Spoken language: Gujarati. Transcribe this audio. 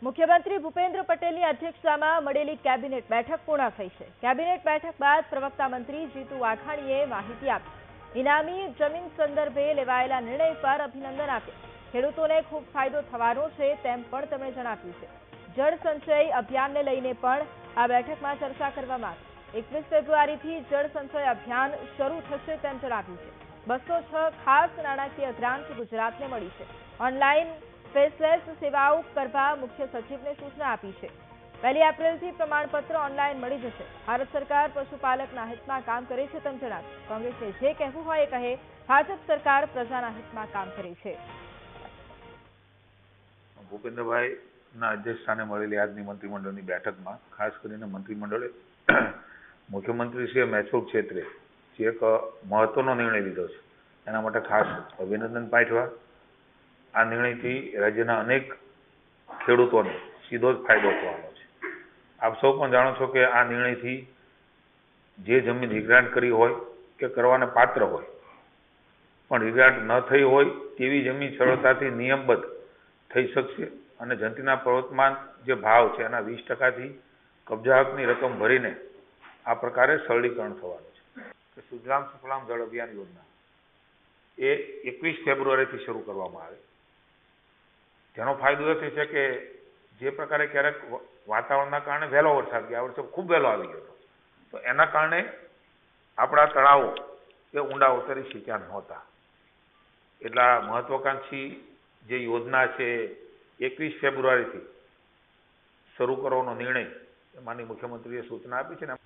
મુખ્યમંત્રી ભૂપેન્દ્ર પટેલની અધ્યક્ષતામાં મળેલી કેબિનેટ બેઠક પૂર્ણ થઈ છે। કેબિનેટ બેઠક બાદ પ્રવક્તા મંત્રી જીતુ વાઘાણીએ માહિતી આપી। ઇનામી જમીન સંદર્ભે લેવાયેલા નિર્ણય પર અભિનંદન આપ્યા। ખેડૂતોને ખૂબ ફાયદો થવાનો છે તેમ પણ તેમણે જણાવ્યું છે। જળ સંચય અભિયાનને લઈને પણ આ બેઠકમાં ચર્ચા કરવામાં આવી। 21 ફેબ્રુઆરીથી જળ સંચય અભિયાન શરૂ થશે તેમ જણાવ્યું છે। 206 ખાસ નાણાકીય ગ્રાન્ટ ગુજરાતને મળી છે। ઓનલાઈન ફેસલેસ સેવાઓ કરવા મુખ્ય સચિવને સૂચના આપી છે। 1 એપ્રિલથી પ્રમાણપત્ર ઓનલાઈન મળી જશે। ભારત સરકાર પશુપાલકના હિતમાં કામ કરે છે તેમ જણાવ્યું। કોંગ્રેસને જે કહેવું હોય એ કહે, ભાજપ સરકાર પ્રજાના હિતમાં કામ કરે છે। ભૂપેન્દ્રભાઈના અધ્યક્ષસ્થાને મળેલી આજની મંત્રીમંડળની બેઠકમાં ખાસ કરીને મંત્રીમંડળે મુખ્યમંત્રીશ્રીએ મહેસૂલ ક્ષેત્રે જે એક મહત્વનો નિર્ણય લીધો છે એના માટે ખાસ અભિનંદન પાઠવ્યા। આ નિર્ણયથી રાજ્યના અનેક ખેડૂતોને સીધો જ ફાયદો થવાનો છે। આપ સૌ પણ જાણો છો કે આ નિર્ણયથી જે જમીન રિગ્રાન્ટ કરી હોય કે કરવાને પાત્ર હોય પણ રિગ્રાન્ટ ન થઈ હોય તેવી જમીન સરળતાથી નિયમબદ્ધ થઈ શકશે અને જંતીના પ્રવર્તમાન જે ભાવ છે એના 20%થી કબજા હકની રકમ ભરીને આ પ્રકારે સરળીકરણ થવાનું છે। સુજલામ સુફલામ જળ અભિયાન યોજના એ 21 ફેબ્રુઆરીથી શરૂ કરવામાં આવે, જેનો ફાયદો એ થશે કે જે પ્રકારે ક્યારેક વાતાવરણના કારણે વહેલો વરસાદ ગયા વર્ષે ખૂબ વહેલો આવી ગયો હતો, તો એના કારણે આપણા તળાવો એ ઊંડા ઉતરી શક્યા નહોતા। એટલા મહત્વાકાંક્ષી જે યોજના છે 21 ફેબ્રુઆરીથી શરૂ કરવાનો નિર્ણય માનનીય મુખ્યમંત્રીએ સૂચના આપી છે ને